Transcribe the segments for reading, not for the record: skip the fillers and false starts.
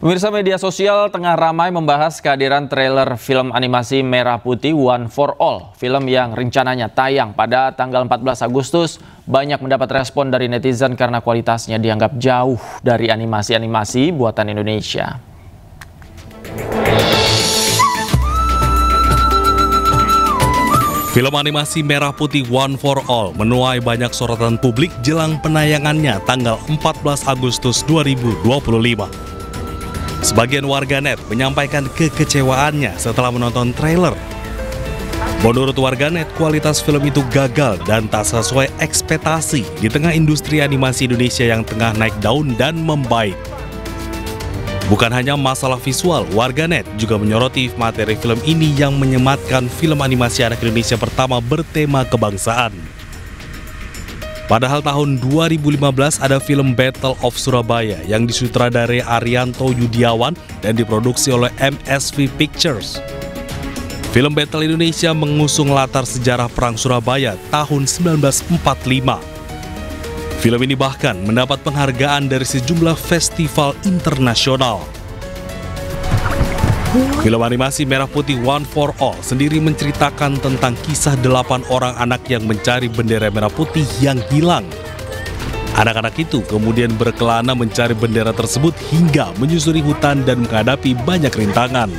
Pemirsa, media sosial tengah ramai membahas kehadiran trailer film animasi Merah Putih One for All. Film yang rencananya tayang pada tanggal 14 Agustus banyak mendapat respon dari netizen karena kualitasnya dianggap jauh dari animasi-animasi buatan Indonesia. Film animasi Merah Putih One for All menuai banyak sorotan publik jelang penayangannya tanggal 14 Agustus 2025. Sebagian warganet menyampaikan kekecewaannya setelah menonton trailer. Menurut warganet, kualitas film itu gagal dan tak sesuai ekspektasi di tengah industri animasi Indonesia yang tengah naik daun dan membaik. Bukan hanya masalah visual, warganet juga menyoroti materi film ini yang menyematkan film animasi anak Indonesia pertama bertema kebangsaan. Padahal tahun 2015 ada film Battle of Surabaya yang disutradarai Arianto Yudiawan dan diproduksi oleh MSV Pictures. Film Battle Indonesia mengusung latar sejarah Perang Surabaya tahun 1945. Film ini bahkan mendapat penghargaan dari sejumlah festival internasional. Film animasi Merah Putih One for All sendiri menceritakan tentang kisah 8 orang anak yang mencari bendera merah putih yang hilang. Anak-anak itu kemudian berkelana mencari bendera tersebut hingga menyusuri hutan dan menghadapi banyak rintangan.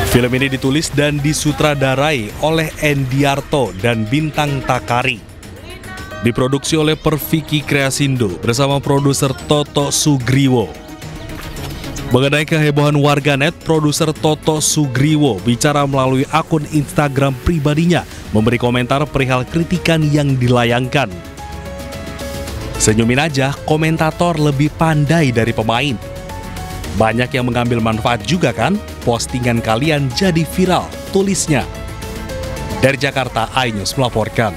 Film ini ditulis dan disutradarai oleh Endiarto dan Bintang Takari. Diproduksi oleh Perfiki Kreasindo bersama produser Toto Sugriwo. Mengenai kehebohan warganet, produser Toto Sugriwo bicara melalui akun Instagram pribadinya, memberi komentar perihal kritikan yang dilayangkan. Senyumin aja, komentator lebih pandai dari pemain. Banyak yang mengambil manfaat juga kan? Postingan kalian jadi viral, tulisnya. Dari Jakarta, iNews melaporkan.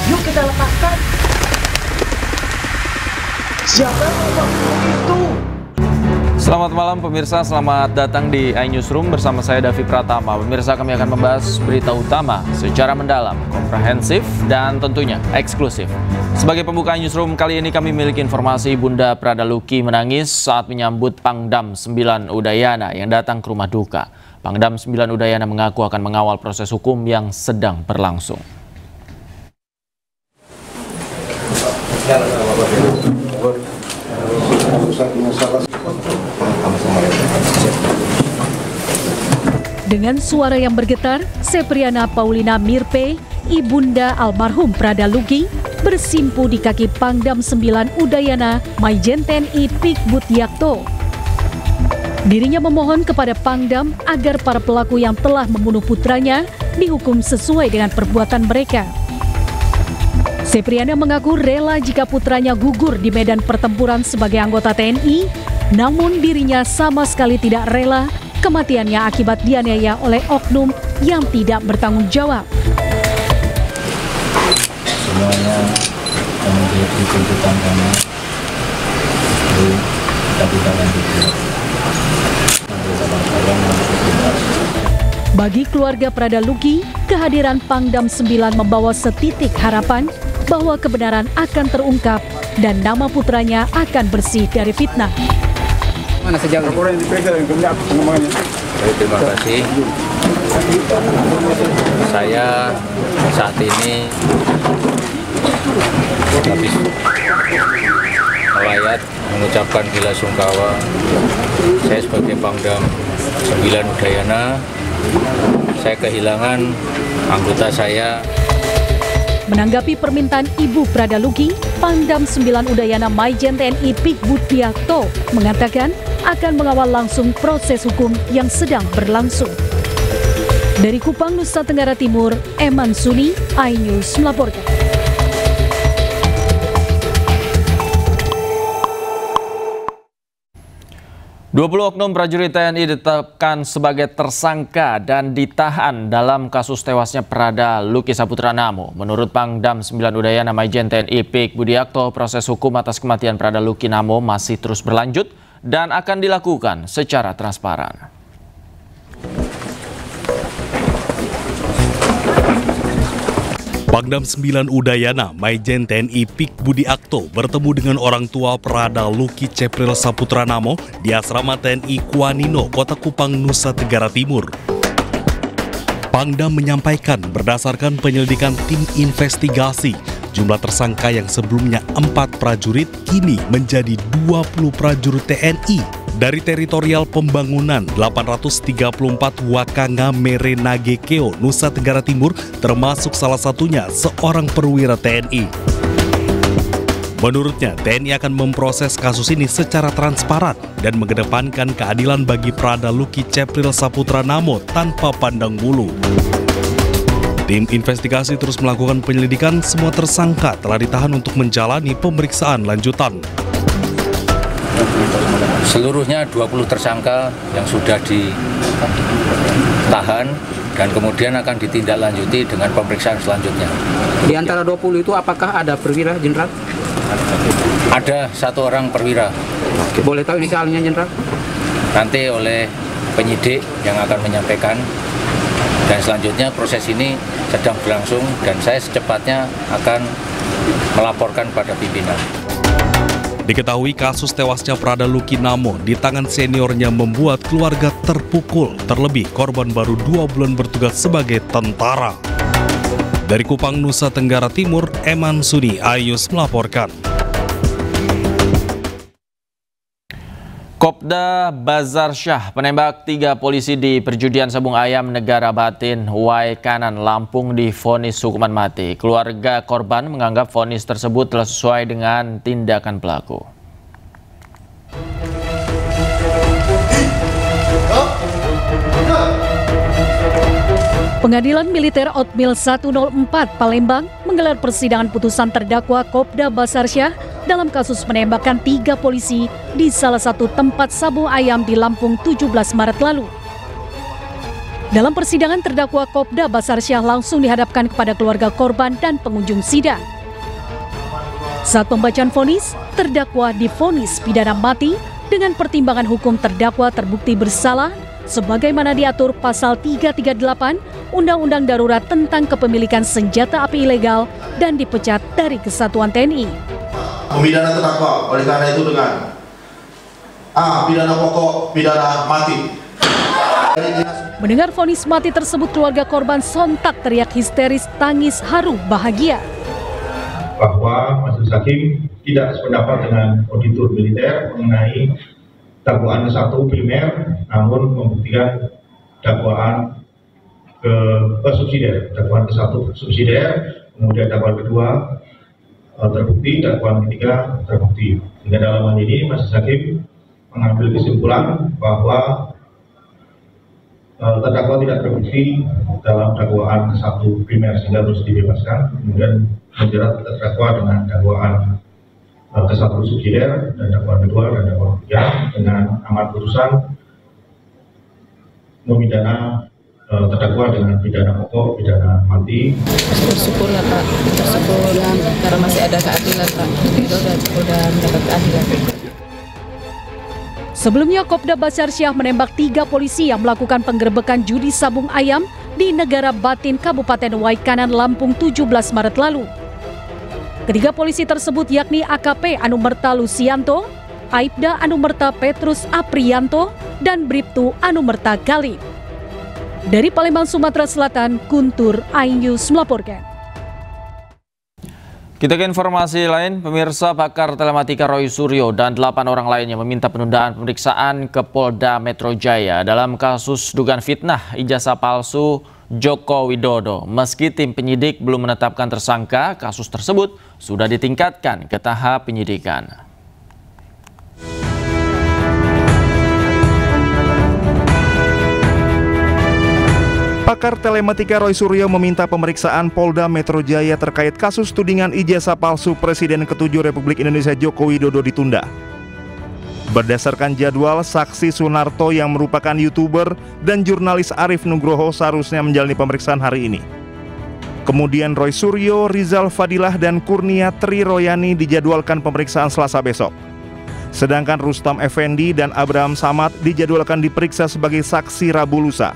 Yuk kita lepaskan. Siapa yang itu? Selamat malam pemirsa, selamat datang di iNewsroom bersama saya Davi Pratama. Pemirsa, kami akan membahas berita utama secara mendalam, komprehensif, dan tentunya eksklusif. Sebagai pembuka iNewsroom kali ini kami memiliki informasi Bunda Prada Luki menangis saat menyambut Pangdam 9 Udayana yang datang ke rumah duka. Pangdam 9 Udayana mengaku akan mengawal proses hukum yang sedang berlangsung. Dengan suara yang bergetar, Sepriana Paulina Mirpe, ibunda almarhum Prada Luki, bersimpu di kaki Pangdam 9 Udayana, Maijen TNI Pik Butyakto. Dirinya memohon kepada Pangdam agar para pelaku yang telah membunuh putranya dihukum sesuai dengan perbuatan mereka. Sepriana mengaku rela jika putranya gugur di medan pertempuran sebagai anggota TNI, namun dirinya sama sekali tidak rela kematiannya akibat dianiaya oleh oknum yang tidak bertanggung jawab. Semuanya yang menjadi tuntutan kami, kita tidak lanjutkan. Bagi keluarga Prada Luki, kehadiran Pangdam 9 membawa setitik harapan bahwa kebenaran akan terungkap dan nama putranya akan bersih dari fitnah. Mana sejauh ini? Terima kasih. Saya saat ini habis melayat mengucapkan bela sungkawa. Saya sebagai Pangdam 9 Udayana, saya kehilangan anggota saya. Menanggapi permintaan Ibu Prada Luki, Pangdam 9 Udayana Maijen TNI Pik Butyakto mengatakan akan mengawal langsung proses hukum yang sedang berlangsung. Dari Kupang, Nusa Tenggara Timur, Eman Suni, iNews melaporkan. Dua 20 oknum prajurit TNI ditetapkan sebagai tersangka dan ditahan dalam kasus tewasnya Prada Luki Saputra Namo. Menurut Pangdam 9 Udayana Maijen TNI Pik Butyakto, proses hukum atas kematian Prada Luki Namo masih terus berlanjut dan akan dilakukan secara transparan. Pangdam 9 Udayana, Maijen TNI Pik Budi Akto bertemu dengan orang tua Prada Luki Cepril Saputra Namo di asrama TNI Kuanino, Kota Kupang, Nusa Tenggara Timur. Pangdam menyampaikan berdasarkan penyelidikan tim investigasi, jumlah tersangka yang sebelumnya 4 prajurit kini menjadi 20 prajurit TNI. Dari teritorial pembangunan 834 Wakanga Merenage Keo, Nusa Tenggara Timur, termasuk salah satunya seorang perwira TNI. Menurutnya, TNI akan memproses kasus ini secara transparan dan mengedepankan keadilan bagi Prada Luki Cepril Saputra Namo tanpa pandang bulu. Tim investigasi terus melakukan penyelidikan, semua tersangka telah ditahan untuk menjalani pemeriksaan lanjutan. Seluruhnya 20 tersangka yang sudah ditahan dan kemudian akan ditindaklanjuti dengan pemeriksaan selanjutnya. Di antara 20 itu apakah ada perwira, Jenderal? Ada 1 orang perwira. Boleh tahu inisialnya, Jenderal? Nanti oleh penyidik yang akan menyampaikan, dan selanjutnya proses ini sedang berlangsung dan saya secepatnya akan melaporkan pada pimpinan. Diketahui kasus tewasnya Prada Luki Namo di tangan seniornya membuat keluarga terpukul, terlebih korban baru 2 bulan bertugas sebagai tentara. Dari Kupang, Nusa Tenggara Timur, Eman Suni Ayus melaporkan. Kopda Bazar Syah penembak 3 polisi di perjudian sabung ayam Negara Batin, Waikanan, Lampung divonis hukuman mati. Keluarga korban menganggap vonis tersebut telah sesuai dengan tindakan pelaku. Pengadilan Militer Otmil 104 Palembang menggelar persidangan putusan terdakwa Kopda Bazar Syah dalam kasus penembakan 3 polisi di salah satu tempat sabung ayam di Lampung 17 Maret lalu. Dalam persidangan, terdakwa Kopda Bazar Syah langsung dihadapkan kepada keluarga korban dan pengunjung sidang. Saat pembacaan vonis, terdakwa divonis pidana mati dengan pertimbangan hukum terdakwa terbukti bersalah sebagaimana diatur pasal 338 Undang-Undang Darurat tentang Kepemilikan Senjata Api Ilegal dan dipecat dari Kesatuan TNI. Pemidana terdakwa oleh karena itu dengan pidana pokok, pidana mati. Mendengar vonis mati tersebut, keluarga korban sontak teriak histeris, tangis haru bahagia. Bahwa majelis hakim tidak sependapat dengan auditor militer mengenai dakwaan ke-1 primer, namun membuktikan dakwaan subsidiar, dakwaan ke-1 subsidiar, kemudian dakwaan kedua terbukti, dakwaan ketiga terbukti. Sehingga dalam hal ini majelis hakim mengambil kesimpulan bahwa terdakwa tidak terbukti dalam dakwaan ke-1 primer sehingga harus dibebaskan, kemudian menjerat terdakwa dengan dakwaan ke-1 subsidiar dan dakwaan kedua dan dakwaan ketiga dengan amar putusan memidana terdakwa dengan pidana pokok, pidana mati. Bersyukur lah Pak, bersyukur karena masih ada keadilan Pak. Kita udah mendapat keadilan. Sebelumnya, Kopda Bazar Syah menembak 3 polisi yang melakukan penggerebekan judi sabung ayam di Negara Batin, Kabupaten Waikanan, Lampung 17 Maret lalu. Ketiga polisi tersebut yakni AKP Anumerta Lusianto, Aibda Anumerta Petrus Aprianto, dan Bribtu Anumerta Galip. Dari Palembang, Sumatera Selatan, Guntur iNews melaporkan. Kita ke informasi lain, pemirsa. Pakar telematika Roy Suryo dan 8 orang lainnya meminta penundaan pemeriksaan ke Polda Metro Jaya dalam kasus dugaan fitnah ijazah palsu Joko Widodo. Meski tim penyidik belum menetapkan tersangka, kasus tersebut sudah ditingkatkan ke tahap penyidikan. Pakar telematika Roy Suryo meminta pemeriksaan Polda Metro Jaya terkait kasus tudingan ijazah palsu Presiden ke-7 Republik Indonesia Joko Widodo ditunda. Berdasarkan jadwal, saksi Sunarto yang merupakan YouTuber dan jurnalis Arif Nugroho seharusnya menjalani pemeriksaan hari ini. Kemudian Roy Suryo, Rizal Fadilah, dan Kurnia Tri Royani dijadwalkan pemeriksaan Selasa besok. Sedangkan Rustam Effendi dan Abraham Samad dijadwalkan diperiksa sebagai saksi Rabu lusa.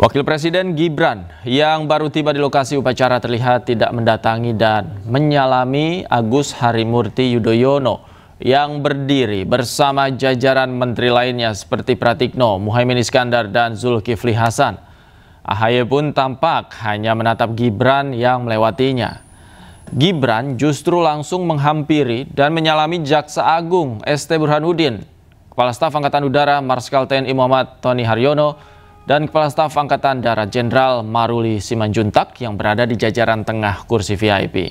Wakil Presiden Gibran yang baru tiba di lokasi upacara terlihat tidak mendatangi dan menyalami Agus Harimurti Yudhoyono yang berdiri bersama jajaran menteri lainnya seperti Pratikno, Muhaimin Iskandar, dan Zulkifli Hasan. AHY pun tampak hanya menatap Gibran yang melewatinya. Gibran justru langsung menghampiri dan menyalami Jaksa Agung ST Burhanuddin, Kepala Staf Angkatan Udara Marskal TNI Muhammad Tony Haryono, dan Kepala Staf Angkatan Darat Jenderal Maruli Simanjuntak yang berada di jajaran tengah kursi VIP.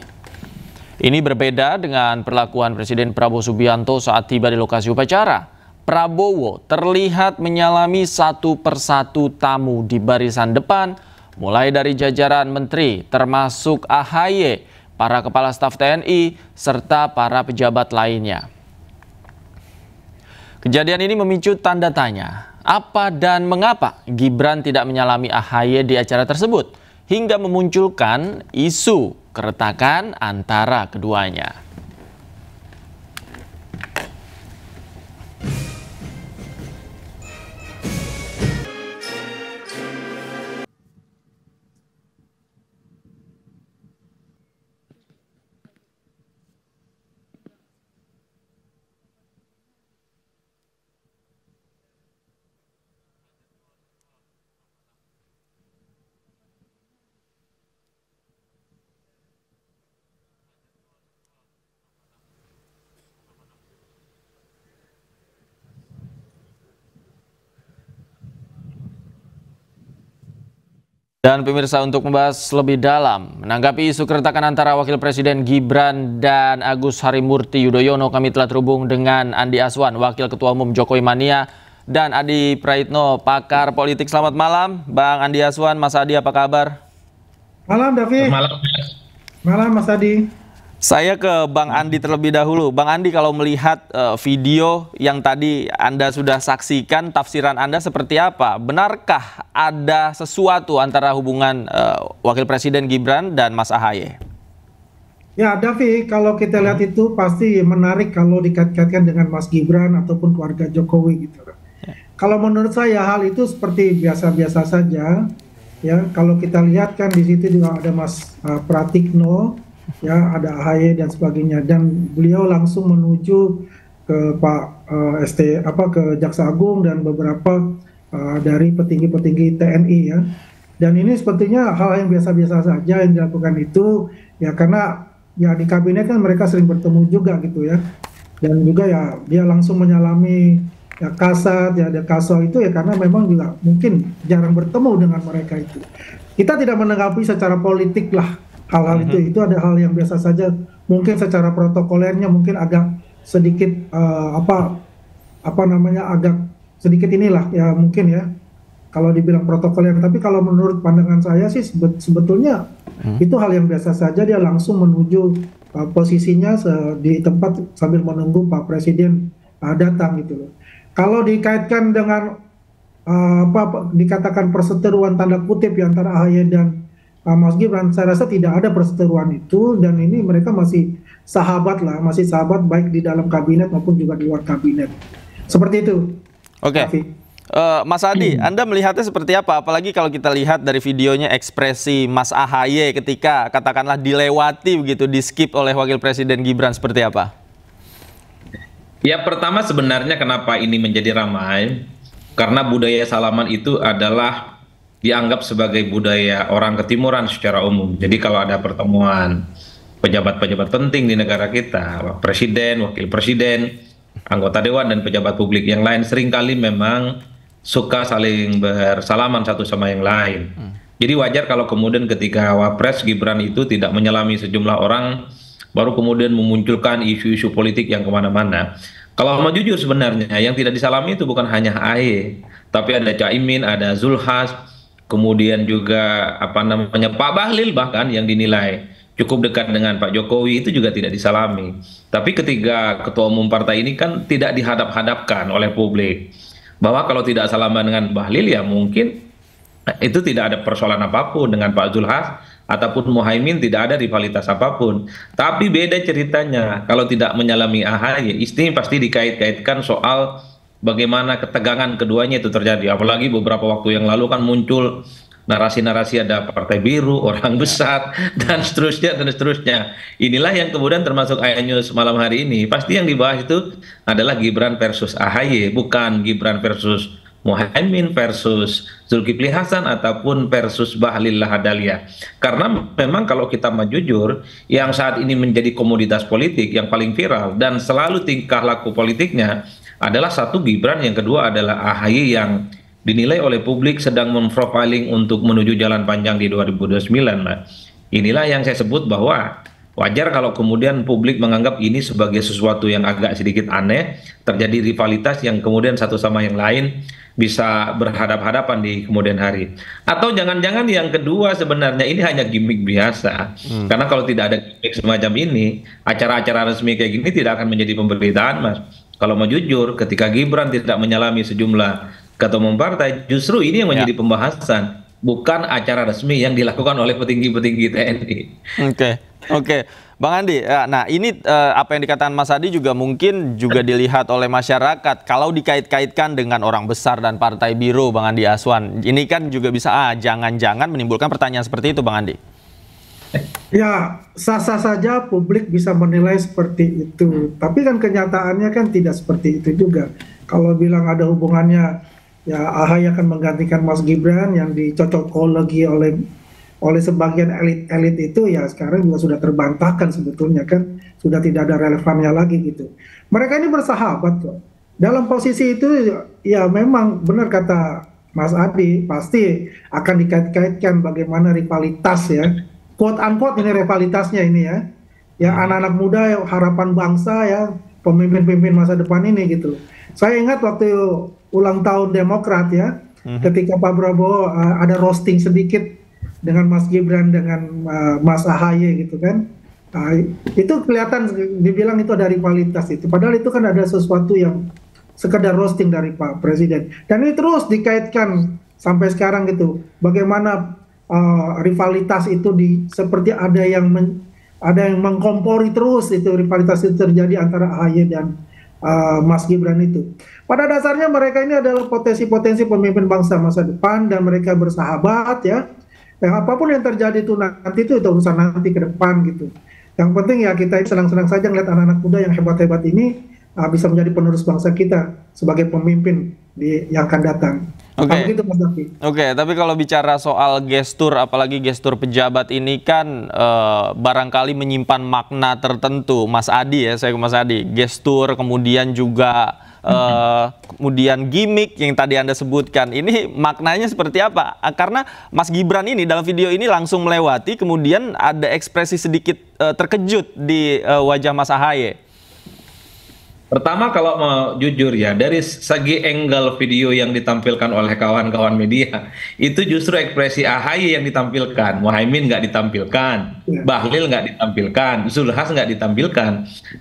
Ini berbeda dengan perlakuan Presiden Prabowo Subianto saat tiba di lokasi upacara. Prabowo terlihat menyalami satu persatu tamu di barisan depan, mulai dari jajaran menteri termasuk AHY, para kepala staf TNI, serta para pejabat lainnya. Kejadian ini memicu tanda tanya, apa dan mengapa Gibran tidak menyalami AHY di acara tersebut, hingga memunculkan isu keretakan antara keduanya. Dan pemirsa, untuk membahas lebih dalam menanggapi isu keretakan antara Wakil Presiden Gibran dan Agus Harimurti Yudhoyono, kami telah terhubung dengan Andi Aswan, Wakil Ketua Umum Jokowi Mania, dan Adi Praitno, pakar politik. Selamat malam, Bang Andi Aswan. Mas Adi, apa kabar? Malam, David. Malam. Malam, Mas Adi. Saya ke Bang Andi terlebih dahulu. Bang Andi, kalau melihat video yang tadi Anda sudah saksikan, tafsiran Anda seperti apa? Benarkah ada sesuatu antara hubungan Wakil Presiden Gibran dan Mas AHY? Ya, David, kalau kita lihat itu pasti menarik kalau dikait-kaitkan dengan Mas Gibran ataupun keluarga Jokowi gitu. Kalau menurut saya hal itu seperti biasa-biasa saja. Ya, kalau kita lihat kan di situ juga ada Mas Pratikno, ya, ada AHY dan sebagainya, dan beliau langsung menuju ke ke Jaksa Agung dan beberapa dari petinggi-petinggi TNI, ya. Dan ini sepertinya hal yang biasa-biasa saja yang dilakukan itu, ya, karena ya di kabinet kan mereka sering bertemu juga gitu, ya. Dan juga ya dia langsung menyalami ya Kasat, ya ada Kaso itu ya karena memang juga mungkin jarang bertemu dengan mereka itu. Kita tidak menanggapi secara politik lah hal-hal itu ada hal yang biasa saja. Mungkin secara protokolernya mungkin agak sedikit agak sedikit inilah ya mungkin ya kalau dibilang protokoler. Tapi kalau menurut pandangan saya sih sebetulnya itu hal yang biasa saja. Dia langsung menuju posisinya di tempat sambil menunggu Pak Presiden datang gitu loh. Kalau dikaitkan dengan dikatakan perseteruan tanda kutip ya antara AHY dan Mas Gibran, saya rasa tidak ada perseteruan itu, dan ini mereka masih sahabat lah, masih sahabat baik di dalam kabinet maupun juga di luar kabinet. Seperti itu. Oke. Mas Adi, Anda melihatnya seperti apa? Apalagi kalau kita lihat dari videonya ekspresi Mas AHY ketika katakanlah dilewati begitu, di skip oleh Wakil Presiden Gibran, seperti apa? Ya, pertama sebenarnya kenapa ini menjadi ramai, karena budaya salaman itu adalah dianggap sebagai budaya orang ketimuran secara umum. Jadi kalau ada pertemuan pejabat-pejabat penting di negara kita, presiden, wakil presiden, anggota dewan, dan pejabat publik yang lain, seringkali memang suka saling bersalaman satu sama yang lain. Jadi wajar kalau kemudian ketika Wapres Gibran itu tidak menyalami sejumlah orang, baru kemudian memunculkan isu-isu politik yang kemana-mana. Kalau mau jujur sebenarnya yang tidak disalami itu bukan hanya AHY, tapi ada Caimin, ada Zulhas, kemudian juga Pak Bahlil bahkan yang dinilai cukup dekat dengan Pak Jokowi itu juga tidak disalami. Tapi ketiga ketua umum partai ini kan tidak dihadap-hadapkan oleh publik bahwa kalau tidak salaman dengan Bahlil ya mungkin itu tidak ada persoalan apapun, dengan Pak Zulhas ataupun Muhaimin tidak ada rivalitas apapun. Tapi beda ceritanya kalau tidak menyalami AHY, ini pasti dikait-kaitkan soal bagaimana ketegangan keduanya itu terjadi. Apalagi beberapa waktu yang lalu kan muncul narasi-narasi ada partai biru, orang besar, dan seterusnya, dan seterusnya. Inilah yang kemudian termasuk iNews malam hari ini. Pasti yang dibahas itu adalah Gibran versus AHY, bukan Gibran versus Muhaimin versus Zulkifli Hasan ataupun versus Bahlil Lahadalia. Karena memang kalau kita mau jujur, yang saat ini menjadi komoditas politik yang paling viral dan selalu tingkah laku politiknya adalah satu Gibran, yang kedua adalah AHY yang dinilai oleh publik sedang memprofiling untuk menuju jalan panjang di 2029. Nah, inilah yang saya sebut bahwa wajar kalau kemudian publik menganggap ini sebagai sesuatu yang agak sedikit aneh, terjadi rivalitas yang kemudian satu sama yang lain bisa berhadap-hadapan di kemudian hari. Atau jangan-jangan yang kedua sebenarnya ini hanya gimmick biasa. Karena kalau tidak ada gimmick semacam ini, acara-acara resmi kayak gini tidak akan menjadi pemberitaan, Mas. Kalau mau jujur, ketika Gibran tidak menyalami sejumlah ketua umum partai, justru ini yang menjadi pembahasan, bukan acara resmi yang dilakukan oleh petinggi-petinggi TNI. Oke. Bang Andi, nah ini apa yang dikatakan Mas Adi juga mungkin juga dilihat oleh masyarakat. Kalau dikait-kaitkan dengan orang besar dan partai biru, Bang Andi Aswan, ini kan juga bisa jangan-jangan menimbulkan pertanyaan seperti itu, Bang Andi. Ya, sah-sah saja publik bisa menilai seperti itu. Tapi kan kenyataannya kan tidak seperti itu juga. Kalau bilang ada hubungannya, ya AHY akan menggantikan Mas Gibran yang dicocokologi oleh sebagian elit-elit itu, ya sekarang juga sudah terbantahkan sebetulnya kan, sudah tidak ada relevannya lagi gitu. Mereka ini bersahabat kok. Dalam posisi itu ya memang benar kata Mas Adi, pasti akan dikait-kaitkan bagaimana rivalitas ya, quote unquote ini rivalitasnya ini ya. Ya anak-anak muda, ya, harapan bangsa ya, pemimpin-pemimpin masa depan ini gitu. Saya ingat waktu ulang tahun Demokrat ya, ketika Pak Prabowo ada roasting sedikit dengan Mas Gibran dengan Mas AHY gitu kan, itu kelihatan dibilang itu ada rivalitas itu. Padahal itu kan ada sesuatu yang sekedar roasting dari Pak Presiden. Dan ini terus dikaitkan sampai sekarang gitu. Bagaimana rivalitas itu seperti ada yang mengkompori terus itu, rivalitas itu terjadi antara AHY dan Mas Gibran itu. Pada dasarnya mereka ini adalah potensi-potensi pemimpin bangsa masa depan dan mereka bersahabat ya. Yang apapun yang terjadi itu nanti itu urusan nanti ke depan gitu. Yang penting ya kita senang-senang saja ngeliat anak-anak muda yang hebat-hebat ini bisa menjadi penerus bangsa kita sebagai pemimpin yang akan datang. Oke, tapi kalau bicara soal gestur, apalagi gestur pejabat ini kan barangkali menyimpan makna tertentu. Mas Adi ya, saya ke Mas Adi. Gestur, kemudian juga kemudian gimmick yang tadi Anda sebutkan. Ini maknanya seperti apa? Karena Mas Gibran ini dalam video ini langsung melewati, kemudian ada ekspresi sedikit terkejut di wajah Mas AHY. Pertama kalau mau jujur ya, dari segi angle video yang ditampilkan oleh kawan-kawan media, itu justru ekspresi AHY yang ditampilkan, Muhaimin nggak ditampilkan, Bahlil nggak ditampilkan, Zulkifli Hasan nggak ditampilkan.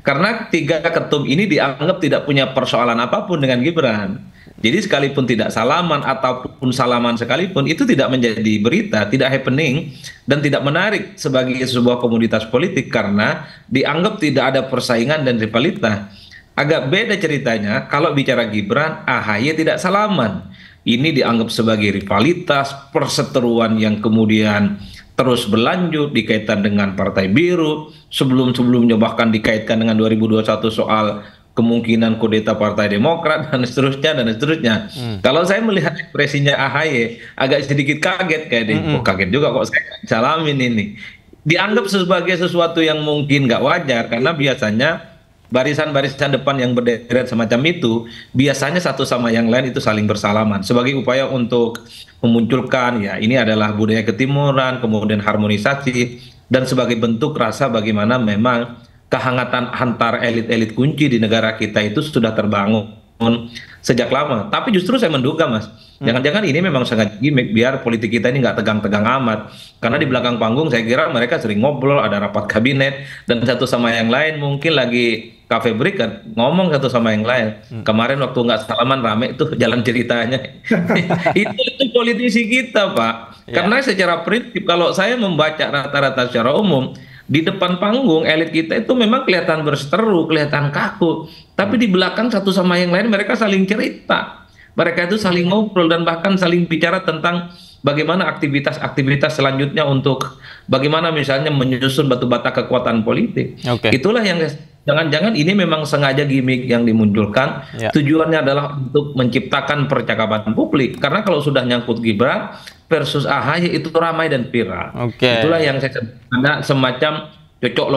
Karena tiga ketum ini dianggap tidak punya persoalan apapun dengan Gibran. Jadi sekalipun tidak salaman ataupun salaman sekalipun, itu tidak menjadi berita, tidak happening, dan tidak menarik sebagai sebuah komoditas politik karena dianggap tidak ada persaingan dan rivalitas. Agak beda ceritanya kalau bicara Gibran, AHY tidak salaman. Ini dianggap sebagai rivalitas, perseteruan yang kemudian terus berlanjut dikaitkan dengan Partai Biru. Sebelum-sebelumnya bahkan dikaitkan dengan 2021 soal kemungkinan kudeta Partai Demokrat dan seterusnya. Kalau saya melihat ekspresinya AHY agak sedikit kaget kayaknya. Kaget juga kok saya salamin ini. Dianggap sebagai sesuatu yang mungkin nggak wajar karena biasanya barisan-barisan depan yang berderet semacam itu biasanya satu sama yang lain itu saling bersalaman sebagai upaya untuk memunculkan ya ini adalah budaya ketimuran, kemudian harmonisasi dan sebagai bentuk rasa bagaimana memang kehangatan antar elit-elit kunci di negara kita itu sudah terbangun sejak lama. Tapi justru saya menduga Mas, jangan-jangan ini memang sangat gimmick biar politik kita ini nggak tegang-tegang amat. Karena di belakang panggung saya kira mereka sering ngobrol, ada rapat kabinet dan satu sama yang lain mungkin lagi cafe break kan ngomong satu sama yang lain. Kemarin waktu nggak salaman rame itu jalan ceritanya. itu politisi kita Pak. Karena secara prinsip kalau saya membaca rata-rata secara umum Di depan panggung elit kita itu memang kelihatan berseteru, kelihatan kaku, tapi di belakang satu sama yang lain mereka saling cerita, mereka itu saling ngobrol dan bahkan saling bicara tentang bagaimana aktivitas-aktivitas selanjutnya untuk bagaimana misalnya menyusun batu bata kekuatan politik. Itulah yang jangan-jangan ini memang sengaja gimmick yang dimunculkan, tujuannya adalah untuk menciptakan percakapan publik, karena kalau sudah nyangkut Gibran versus AHY itu ramai dan viral. Itulah yang saya sebut ada semacam cocok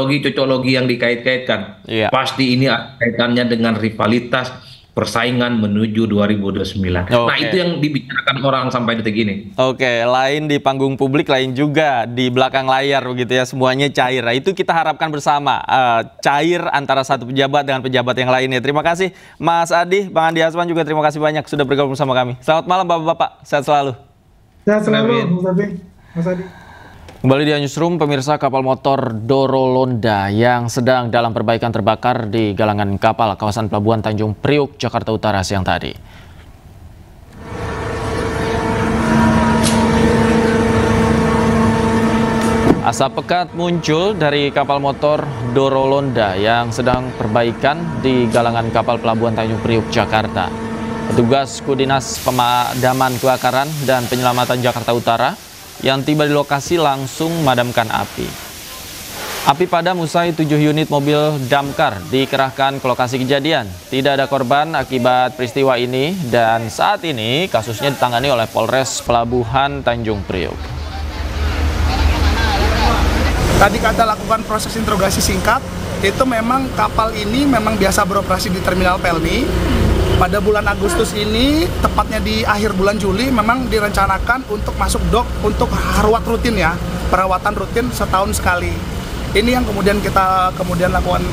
logi yang dikait-kaitkan. Pasti ini ada kaitannya dengan rivalitas persaingan menuju 2029. Nah, itu yang dibicarakan orang sampai detik ini. Lain di panggung publik, lain juga di belakang layar begitu ya, semuanya cair. Nah, itu kita harapkan bersama, cair antara satu pejabat dengan pejabat yang lainnya. Terima kasih Mas Adi, Bang Andi Asman juga terima kasih banyak sudah bergabung bersama kami. Selamat malam Bapak-bapak, sehat selalu. Sehat selalu, Mas Adi. Kembali di Newsroom, pemirsa, kapal motor Dorolonda yang sedang dalam perbaikan terbakar di galangan kapal kawasan Pelabuhan Tanjung Priok, Jakarta Utara siang tadi. Asap pekat muncul dari kapal motor Dorolonda yang sedang perbaikan di galangan kapal Pelabuhan Tanjung Priok, Jakarta. Petugas Kudinas Pemadaman Kebakaran dan Penyelamatan Jakarta Utara yang tiba di lokasi langsung memadamkan api. Api padam usai 7 unit mobil damkar dikerahkan ke lokasi kejadian. Tidak ada korban akibat peristiwa ini dan saat ini kasusnya ditangani oleh Polres Pelabuhan Tanjung Priok. Tadi kita lakukan proses interogasi singkat, itu memang kapal ini memang biasa beroperasi di Terminal Pelni. Pada bulan Agustus ini, tepatnya di akhir bulan Juli, memang direncanakan untuk masuk dok untuk haruat rutin ya, perawatan rutin setahun sekali. Ini yang kemudian kita lakukan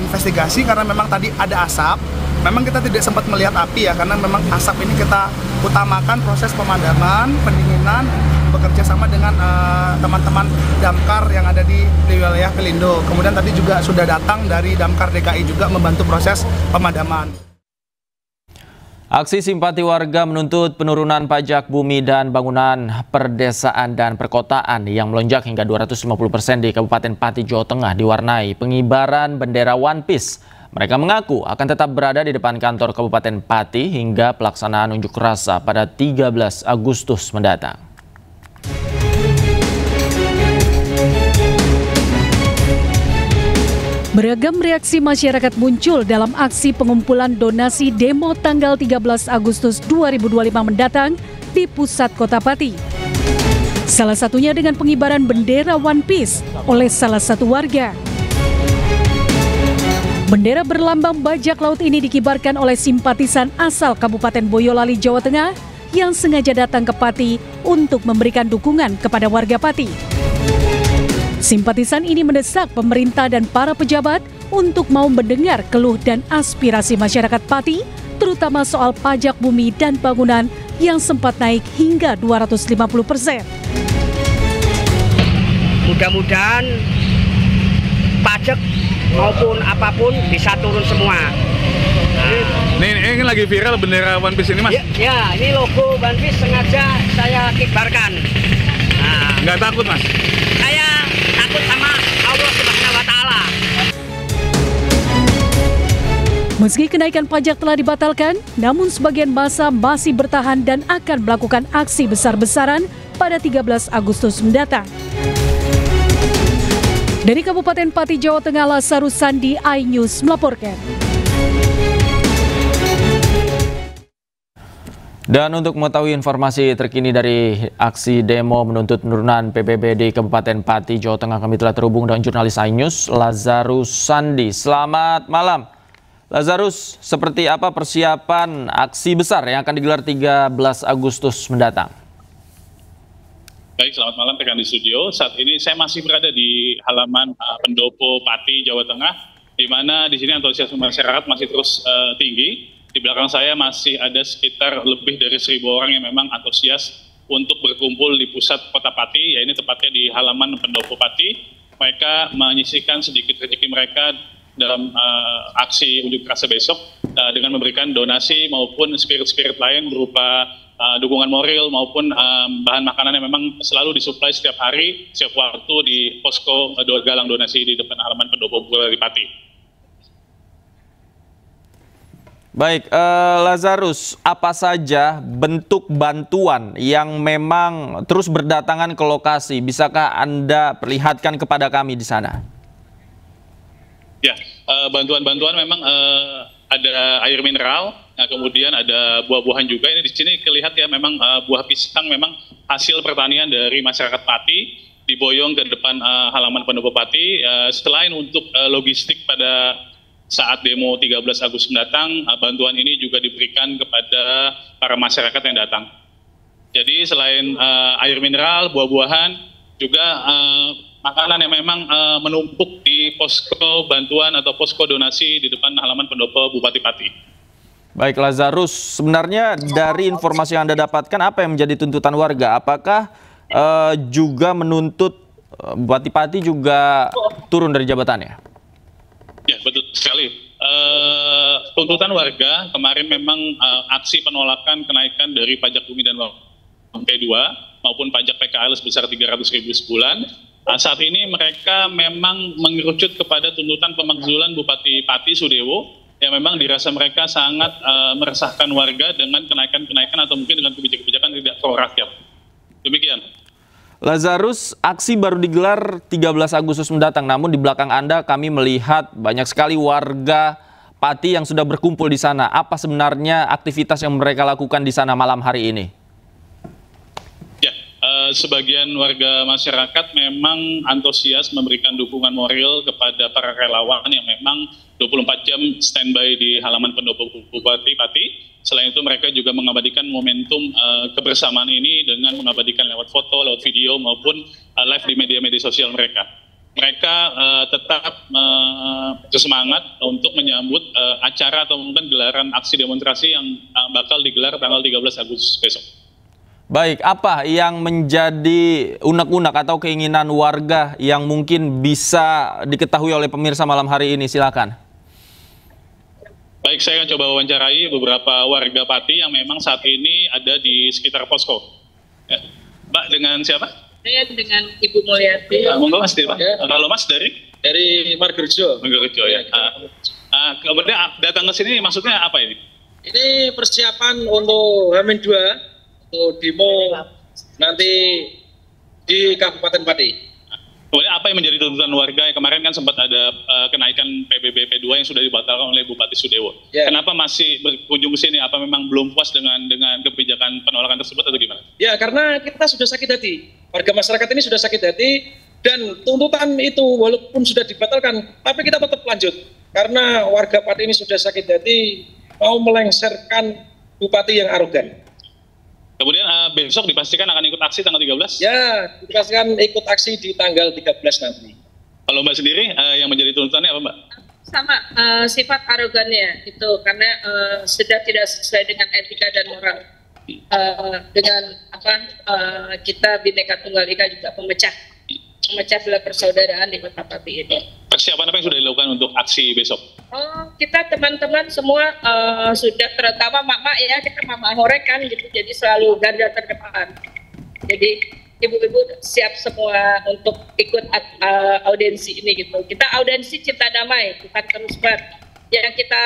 investigasi karena memang tadi ada asap. Memang kita tidak sempat melihat api ya, karena memang asap ini kita utamakan proses pemadaman, pendinginan, bekerja sama dengan teman-teman damkar yang ada di wilayah Pelindo. Kemudian tadi juga sudah datang dari damkar DKI juga membantu proses pemadaman. Aksi simpati warga menuntut penurunan pajak bumi dan bangunan perdesaan dan perkotaan yang melonjak hingga 250% di Kabupaten Pati, Jawa Tengah diwarnai pengibaran bendera One Piece. Mereka mengaku akan tetap berada di depan kantor Kabupaten Pati hingga pelaksanaan unjuk rasa pada 13 Agustus mendatang. Beragam reaksi masyarakat muncul dalam aksi pengumpulan donasi demo tanggal 13 Agustus 2025 mendatang di pusat Kota Pati. Salah satunya dengan pengibaran bendera One Piece oleh salah satu warga. Bendera berlambang bajak laut ini dikibarkan oleh simpatisan asal Kabupaten Boyolali, Jawa Tengah yang sengaja datang ke Pati untuk memberikan dukungan kepada warga Pati. Simpatisan ini mendesak pemerintah dan para pejabat untuk mau mendengar keluh dan aspirasi masyarakat Pati, terutama soal pajak bumi dan bangunan yang sempat naik hingga 250%. Mudah-mudahan pajak maupun apapun bisa turun semua. Ini lagi viral bendera One Piece ini, Mas? Ya, ini logo One Piece sengaja saya kibarkan. Nggak takut, Mas? Saya takut sama Allah Subhanahu wa Ta'ala. Meski kenaikan pajak telah dibatalkan, namun sebagian massa masih bertahan dan akan melakukan aksi besar-besaran pada 13 Agustus mendatang. Dari Kabupaten Pati, Jawa Tengah, Lazarus Sandi, iNews melaporkan. Dan untuk mengetahui informasi terkini dari aksi demo menuntut penurunan PBB di Kabupaten Pati, Jawa Tengah, kami telah terhubung dengan jurnalis iNews, Lazarus Sandi. Selamat malam. Lazarus, seperti apa persiapan aksi besar yang akan digelar 13 Agustus mendatang? Baik, selamat malam rekan di studio. Saat ini saya masih berada di halaman Pendopo Pati, Jawa Tengah, di mana di sini antusiasme masyarakat masih terus tinggi. Di belakang saya masih ada sekitar lebih dari 1.000 orang yang memang antusias untuk berkumpul di pusat Kota Pati, yaitu tepatnya di halaman Pendopo Pati. Mereka menyisihkan sedikit rezeki mereka dalam aksi unjuk rasa besok. dengan memberikan donasi maupun spirit-spirit lain berupa dukungan moral maupun bahan makanan yang memang selalu disuplai setiap hari, setiap waktu di posko galang donasi di depan halaman Pendopo Bupati Pati. Baik, Lazarus, apa saja bentuk bantuan yang memang terus berdatangan ke lokasi? Bisakah Anda perlihatkan kepada kami di sana? Ya, bantuan-bantuan memang ada air mineral, nah, kemudian ada buah-buahan juga. Ini di sini kelihatan ya memang buah pisang memang hasil pertanian dari masyarakat Pati, diboyong ke depan halaman Pendopo Pati. Selain untuk logistik pada saat demo 13 Agustus mendatang, bantuan ini juga diberikan kepada para masyarakat yang datang. Jadi selain air mineral, buah-buahan, juga makanan yang memang menumpuk di posko bantuan atau posko donasi di depan halaman Pendopo Bupati Pati. Baik, Lazarus, sebenarnya dari informasi yang Anda dapatkan, apa yang menjadi tuntutan warga? Apakah juga menuntut Bupati Pati juga turun dari jabatannya? Ya, betul sekali. Tuntutan warga kemarin memang aksi penolakan kenaikan dari pajak bumi dan P2 maupun pajak PKL sebesar 300.000 sebulan. Saat ini mereka memang mengerucut kepada tuntutan pemakzulan Bupati Pati Sudewo yang memang dirasa mereka sangat meresahkan warga dengan kenaikan-kenaikan atau mungkin dengan kebijakan-kebijakan tidak pro rakyat. Demikian. Lazarus, aksi baru digelar 13 Agustus mendatang, namun di belakang Anda kami melihat banyak sekali warga Pati yang sudah berkumpul di sana. Apa sebenarnya aktivitas yang mereka lakukan di sana malam hari ini? Ya, sebagian warga masyarakat memang antusias memberikan dukungan moral kepada para relawan yang memang 24 jam standby di halaman Pendopo Bupati Pati. Selain itu mereka juga mengabadikan momentum kebersamaan ini dengan mengabadikan lewat foto, lewat video maupun live di media-media sosial mereka. Mereka tetap bersemangat untuk menyambut acara atau mungkin gelaran aksi demonstrasi yang bakal digelar tanggal 13 Agustus besok. Baik, apa yang menjadi unek-unek atau keinginan warga yang mungkin bisa diketahui oleh pemirsa malam hari ini? Silakan. Baik, saya akan coba wawancarai beberapa warga Pati yang memang saat ini ada di sekitar posko. Ya. Mbak, dengan siapa? Saya dengan Ibu Mulyati. Monggo Mas, Pak. Ya. Kalau Mas dari Margerjo. Margerjo ya. Kemudian datang ke sini maksudnya apa ini? Ini persiapan untuk H-2 untuk demo nanti di Kabupaten Pati. Kemudian apa yang menjadi tuntutan warga? Kemarin kan sempat ada kenaikan PBB P2 yang sudah dibatalkan oleh Bupati Sudewo. Yeah. Kenapa masih berkunjung ke sini? Apa memang belum puas dengan kebijakan penolakan tersebut atau gimana? Ya, karena kita sudah sakit hati. Warga masyarakat ini sudah sakit hati dan tuntutan itu walaupun sudah dibatalkan, tapi kita tetap lanjut. Karena warga Pati ini sudah sakit hati mau melengsarkan Bupati yang arogan. Kemudian besok dipastikan akan ikut aksi tanggal 13? Ya, dipastikan ikut aksi di tanggal 13 nanti. Kalau Mbak sendiri, yang menjadi tuntutannya apa Mbak? Sama, sifat arogannya itu, karena sudah tidak sesuai dengan etika dan moral. Dengan kita Bhinneka Tunggal Ika juga memecah belah persaudaraan di Kota Pati ini. Persiapan apa yang sudah dilakukan untuk aksi besok? Kita teman-teman semua sudah, terutama mak-mak ya, kita mak-mak horekan gitu, jadi selalu garda terdepan. Jadi ibu-ibu siap semua untuk ikut audiensi ini gitu. Kita audiensi cinta damai, bukan terus-menerus. Yang kita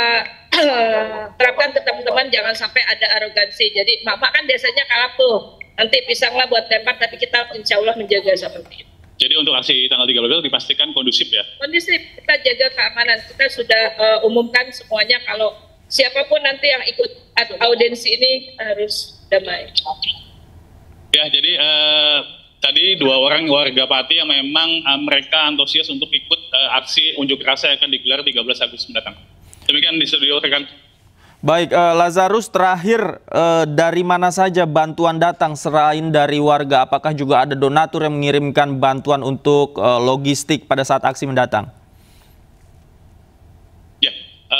terapkan ke teman-teman jangan sampai ada arogansi. Jadi mak-mak kan biasanya kalah tuh, nanti pisanglah buat tempat, tapi kita insya Allah menjaga seperti itu. Jadi untuk aksi tanggal 13 dipastikan kondusif ya? Kondusif, kita jaga keamanan. Kita sudah umumkan semuanya kalau siapapun nanti yang ikut audiensi ini harus damai. Ya, jadi tadi 2 orang warga Pati yang memang mereka antusias untuk ikut aksi unjuk rasa yang akan digelar 13 Agustus mendatang. Demikian di studio rekan. Baik, Lazarus, terakhir dari mana saja bantuan datang selain dari warga? Apakah juga ada donatur yang mengirimkan bantuan untuk logistik pada saat aksi mendatang? Ya,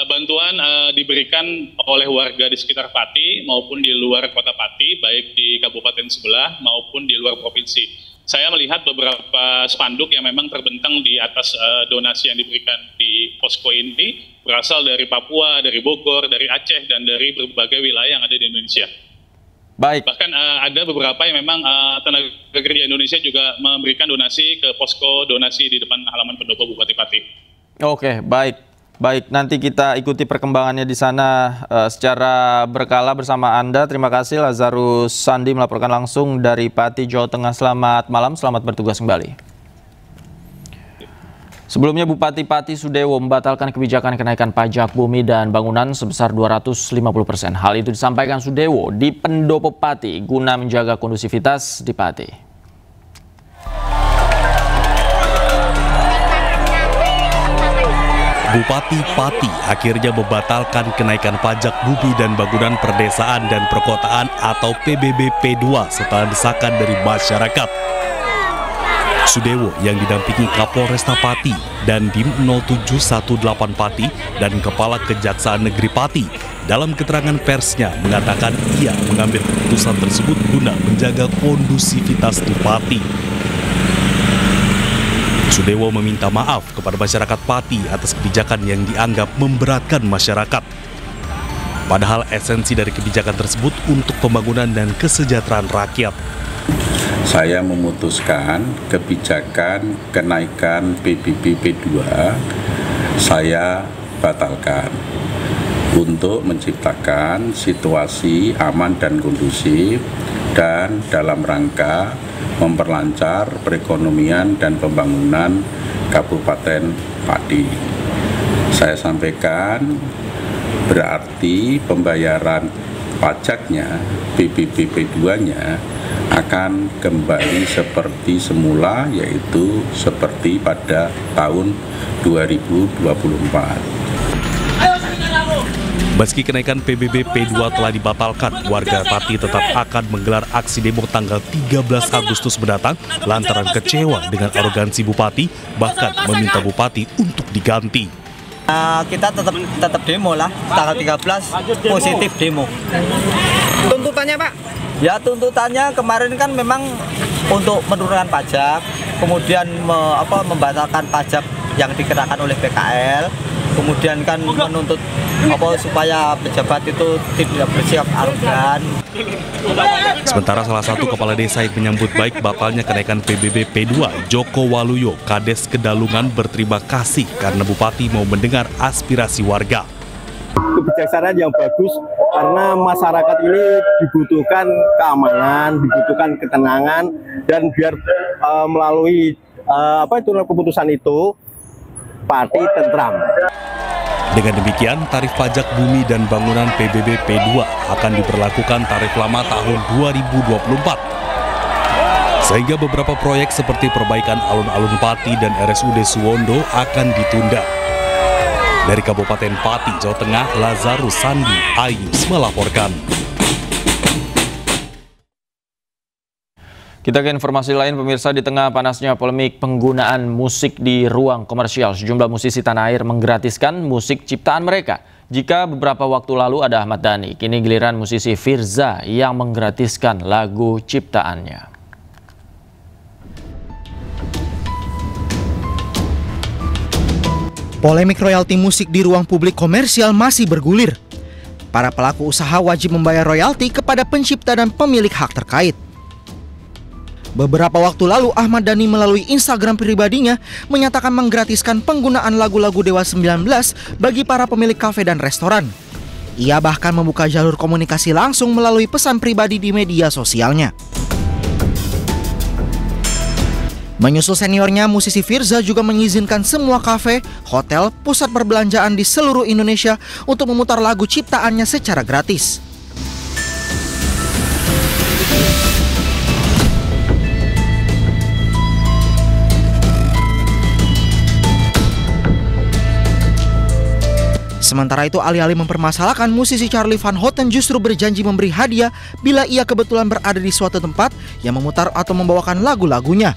bantuan diberikan oleh warga di sekitar Pati maupun di luar kota Pati, baik di kabupaten sebelah maupun di luar provinsi. saya melihat beberapa spanduk yang memang terbentang di atas donasi yang diberikan di posko ini berasal dari Papua, dari Bogor, dari Aceh, dan dari berbagai wilayah yang ada di Indonesia. Baik. Bahkan ada beberapa yang memang tenaga kerja Indonesia juga memberikan donasi ke posko donasi di depan halaman pendopo Bupati Pati. Oke, baik. Baik, nanti kita ikuti perkembangannya di sana secara berkala bersama Anda. Terima kasih Lazarus Sandi melaporkan langsung dari Pati, Jawa Tengah. Selamat malam, selamat bertugas kembali. Sebelumnya Bupati Pati Sudewo membatalkan kebijakan kenaikan pajak bumi dan bangunan sebesar 250%. Hal itu disampaikan Sudewo di Pendopo Pati guna menjaga kondusivitas di Pati. Bupati Pati akhirnya membatalkan kenaikan pajak bumi dan bangunan perdesaan dan perkotaan atau PBB P2 setelah desakan dari masyarakat. Sudewo yang didampingi Kapolresta Pati dan Dim 0718 Pati dan Kepala Kejaksaan Negeri Pati dalam keterangan persnya mengatakan ia mengambil keputusan tersebut guna menjaga kondusivitas di Pati. Sudewo meminta maaf kepada masyarakat Pati atas kebijakan yang dianggap memberatkan masyarakat. Padahal esensi dari kebijakan tersebut untuk pembangunan dan kesejahteraan rakyat. Saya memutuskan kebijakan kenaikan PBB P2 saya batalkan untuk menciptakan situasi aman dan kondusif dan dalam rangka memperlancar perekonomian dan pembangunan Kabupaten Pati. Saya sampaikan berarti pembayaran pajaknya, PBB P2-nya akan kembali seperti semula, yaitu seperti pada tahun 2024. Meski kenaikan PBB P2 telah dibatalkan, warga Pati tetap akan menggelar aksi demo tanggal 13 Agustus mendatang lantaran kecewa dengan arogansi Bupati, bahkan meminta Bupati untuk diganti. Kita tetap demo lah, tanggal 13 positif demo. Tuntutannya Pak? Ya tuntutannya kemarin kan memang untuk menurunkan pajak, kemudian membatalkan pajak yang dikenakan oleh PKL, kemudian kan menuntut supaya pejabat itu tidak bersikap arogan. Sementara salah satu kepala desa yang menyambut baik batalnya kenaikan PBB P2, Joko Waluyo, Kades Kedalungan berterima kasih karena Bupati mau mendengar aspirasi warga. Kebijaksanaan yang bagus karena masyarakat ini dibutuhkan keamanan, dibutuhkan ketenangan, dan biar melalui keputusan itu Pati tentram. Dengan demikian, tarif pajak bumi dan bangunan PBB P2 akan diberlakukan tarif lama tahun 2024. Sehingga beberapa proyek seperti perbaikan alun-alun Pati dan RSUD Suwondo akan ditunda. Dari Kabupaten Pati, Jawa Tengah, Lazarus Sandi, Ayus melaporkan. Kita ke informasi lain, pemirsa. Di tengah panasnya polemik penggunaan musik di ruang komersial, sejumlah musisi tanah air menggratiskan musik ciptaan mereka. Jika beberapa waktu lalu ada Ahmad Dhani, kini giliran musisi Firza yang menggratiskan lagu ciptaannya. Polemik royalti musik di ruang publik komersial masih bergulir. Para pelaku usaha wajib membayar royalti kepada pencipta dan pemilik hak terkait. Beberapa waktu lalu, Ahmad Dhani melalui Instagram pribadinya menyatakan menggratiskan penggunaan lagu-lagu Dewa 19 bagi para pemilik kafe dan restoran. Ia bahkan membuka jalur komunikasi langsung melalui pesan pribadi di media sosialnya. Menyusul seniornya, musisi Firza juga mengizinkan semua kafe, hotel, pusat perbelanjaan di seluruh Indonesia untuk memutar lagu ciptaannya secara gratis. Sementara itu, alih-alih mempermasalahkan, musisi Charlie Van Houten justru berjanji memberi hadiah bila ia kebetulan berada di suatu tempat yang memutar atau membawakan lagu-lagunya.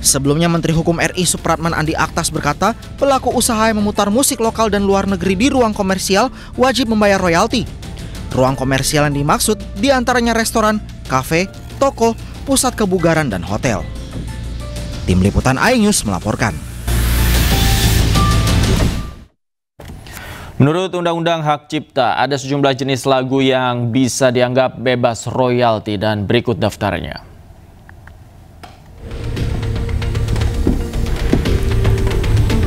Sebelumnya, Menteri Hukum RI Supratman Andi Aktas berkata, pelaku usaha yang memutar musik lokal dan luar negeri di ruang komersial wajib membayar royalti. Ruang komersial yang dimaksud diantaranya restoran, kafe, toko, pusat kebugaran, dan hotel. Tim Liputan iNews melaporkan. Menurut Undang-Undang Hak Cipta, ada sejumlah jenis lagu yang bisa dianggap bebas royalti dan berikut daftarnya.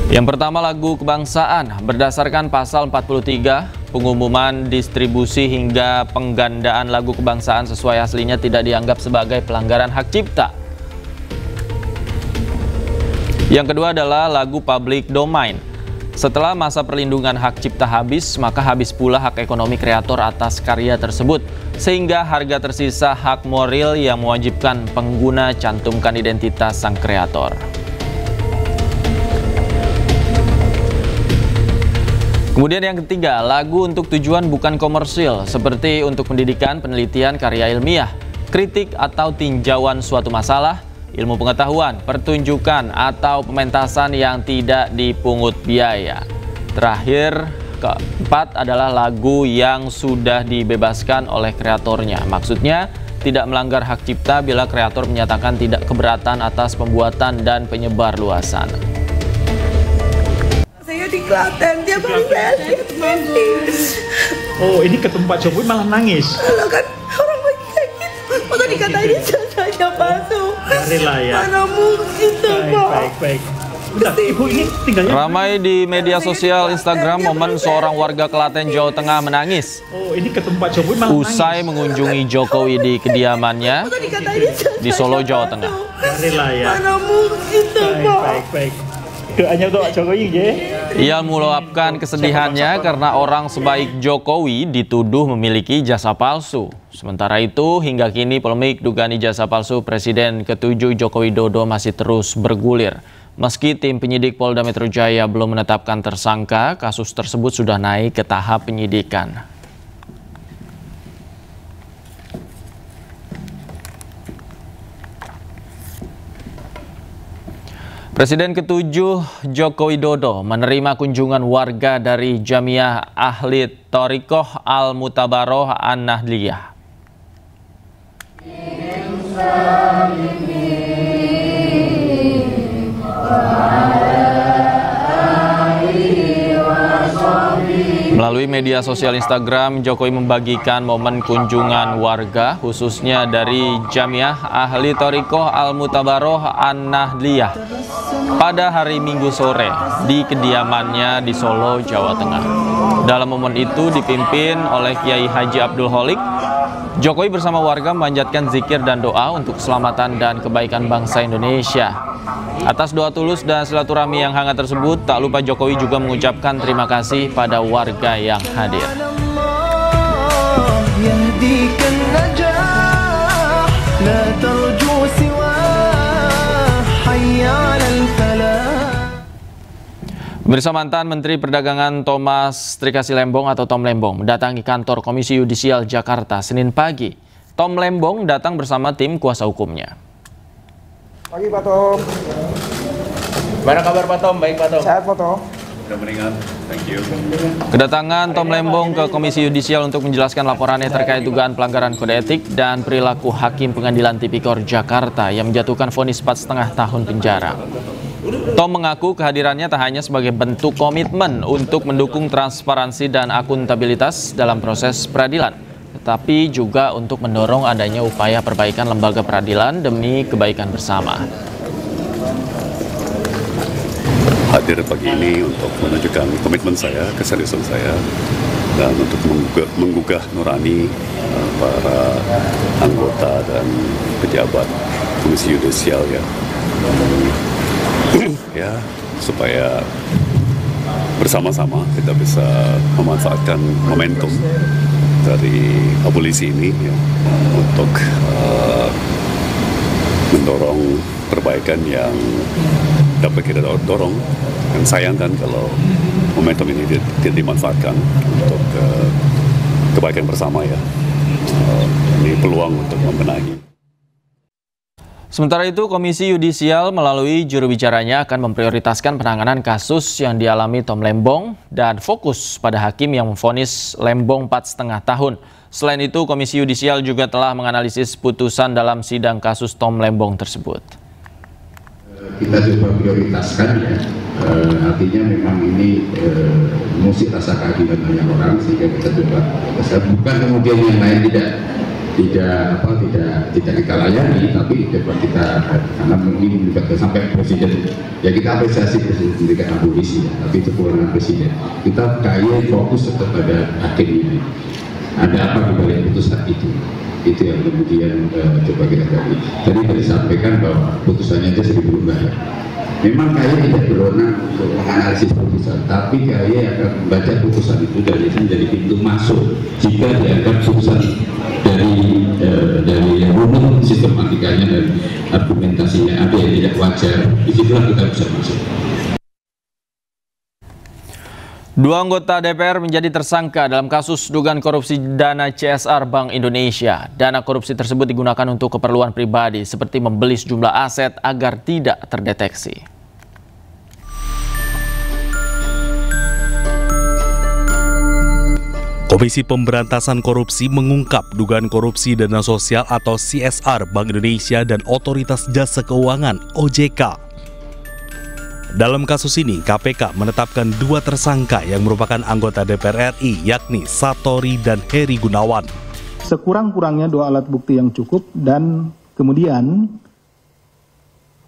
Yang pertama, lagu kebangsaan. Berdasarkan pasal 43, pengumuman, distribusi hingga penggandaan lagu kebangsaan sesuai aslinya tidak dianggap sebagai pelanggaran hak cipta. Yang kedua adalah lagu public domain. Setelah masa perlindungan hak cipta habis, maka habis pula hak ekonomi kreator atas karya tersebut, sehingga harga tersisa hak moral yang mewajibkan pengguna cantumkan identitas sang kreator. Kemudian yang ketiga, lagu untuk tujuan bukan komersil, seperti untuk pendidikan, penelitian, karya ilmiah, kritik atau tinjauan suatu masalah, ilmu pengetahuan, pertunjukan, atau pementasan yang tidak dipungut biaya. Terakhir, keempat adalah lagu yang sudah dibebaskan oleh kreatornya. Maksudnya, tidak melanggar hak cipta bila kreator menyatakan tidak keberatan atas pembuatan dan penyebarluasan. Saya di Klaten, dia baru mandi. Oh, ini ketemu Pak Jokowi malah nangis. Kalau kan orang lagi kayak gitu, masa dikatain ijazahnya palsu. Rela ya. Mana mungkin tuh, Pak. Baik. Udah, Ibu ini tinggalnya. Ramai di media sosial Instagram momen seorang warga Klaten, Jawa Tengah menangis. Oh, ini ketemu Pak Jokowi malah nangis. Usai mengunjungi Jokowi di kediamannya di Solo, Jawa Tengah. Rela ya. Mana mungkin tuh, Pak. Baik. Doanya untuk Pak Jokowi, ya. Ia meluapkan kesedihannya karena orang sebaik Jokowi dituduh memiliki ijazah palsu. Sementara itu, hingga kini polemik dugaan ijazah palsu Presiden ke-7 Joko Widodo masih terus bergulir. Meski tim penyidik Polda Metro Jaya belum menetapkan tersangka, kasus tersebut sudah naik ke tahap penyidikan. Presiden ke-7 Joko Widodo menerima kunjungan warga dari Jamiah Ahli Thoriqoh Al-Mutabaroh An-Nahdliyah. Melalui media sosial Instagram, Jokowi membagikan momen kunjungan warga, khususnya dari Jamiah Ahli Thoriqoh Al-Mutabaroh An-Nahdliyah pada hari Minggu sore di kediamannya di Solo, Jawa Tengah. Dalam momen itu dipimpin oleh Kiai Haji Abdul Holik, Jokowi bersama warga memanjatkan zikir dan doa untuk keselamatan dan kebaikan bangsa Indonesia. Atas doa tulus dan silaturahmi yang hangat tersebut, tak lupa Jokowi juga mengucapkan terima kasih pada warga yang hadir. Pemirsa, mantan Menteri Perdagangan Thomas Trikasi Lembong atau Tom Lembong mendatangi kantor Komisi Yudisial Jakarta Senin pagi. Tom Lembong datang bersama tim kuasa hukumnya. Pagi Pak Tom. Gimana kabar Pak Tom? Baik Pak Tom. Sehat Pak Tom. Udah meringan, thank you. Kedatangan Tom Lembong ke Komisi Yudisial untuk menjelaskan laporannya terkait dugaan pelanggaran kode etik dan perilaku Hakim Pengadilan Tipikor Jakarta yang menjatuhkan vonis 4,5 tahun penjara. Tom mengaku kehadirannya tak hanya sebagai bentuk komitmen untuk mendukung transparansi dan akuntabilitas dalam proses peradilan, tetapi juga untuk mendorong adanya upaya perbaikan lembaga peradilan demi kebaikan bersama. Hadir pagi ini untuk menunjukkan komitmen saya, keseriusan saya, dan untuk menggugah nurani para anggota dan pejabat Komisi Yudisial ya, supaya bersama-sama kita bisa memanfaatkan momentum dari abolisi ini ya, untuk mendorong perbaikan yang dapat kita dorong. Dan sayangkan kalau momentum ini tidak dimanfaatkan untuk kebaikan bersama ya. Ini peluang untuk membenahi. Sementara itu, Komisi Yudisial melalui juru bicaranya akan memprioritaskan penanganan kasus yang dialami Tom Lembong dan fokus pada hakim yang memvonis Lembong 4,5 tahun. Selain itu, Komisi Yudisial juga telah menganalisis putusan dalam sidang kasus Tom Lembong tersebut. Kita coba prioritaskan ya, artinya memang ini musik rasa keadilan banyak orang, sehingga kita coba, bukan kemudian yang lain tidak kita layani, tapi coba kita, karena mungkin juga sampai presiden ya, kita apresiasi presiden memberikan abolisi ya, tapi itu kewenangan presiden. Kita fokus kepada hakim ini, ada apa di balik putusan itu yang kemudian coba kita gali. Tadi disampaikan bahwa putusannya aja 1000 lembar. Memang KAI tidak berwenang untuk menganalisis putusan, tapi KAI akan membaca putusan itu dan itu menjadi pintu masuk jika dianggap putusan dari yang runut sistematikanya dan argumentasinya ada yang tidak wajar, disitulah kita bisa masuk. Dua anggota DPR menjadi tersangka dalam kasus dugaan korupsi dana CSR Bank Indonesia. Dana korupsi tersebut digunakan untuk keperluan pribadi seperti membeli sejumlah aset agar tidak terdeteksi. Komisi Pemberantasan Korupsi mengungkap dugaan korupsi dana sosial atau CSR Bank Indonesia dan Otoritas Jasa Keuangan (OJK). Dalam kasus ini, KPK menetapkan 2 tersangka yang merupakan anggota DPR RI, yakni Satori dan Heri Gunawan. Sekurang-kurangnya 2 alat bukti yang cukup, dan kemudian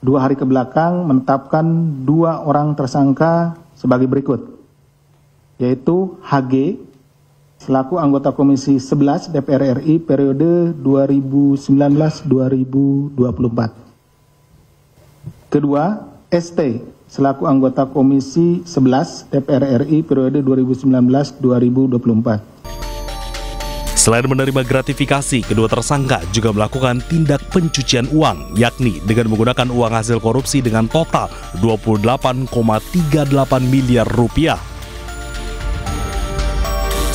2 hari ke belakang menetapkan 2 orang tersangka sebagai berikut, yaitu HG selaku anggota Komisi 11 DPR RI periode 2019-2024. Kedua, ST selaku anggota Komisi 11 DPR RI periode 2019-2024. Selain menerima gratifikasi, kedua tersangka juga melakukan tindak pencucian uang, yakni dengan menggunakan uang hasil korupsi dengan total 28,38 miliar rupiah.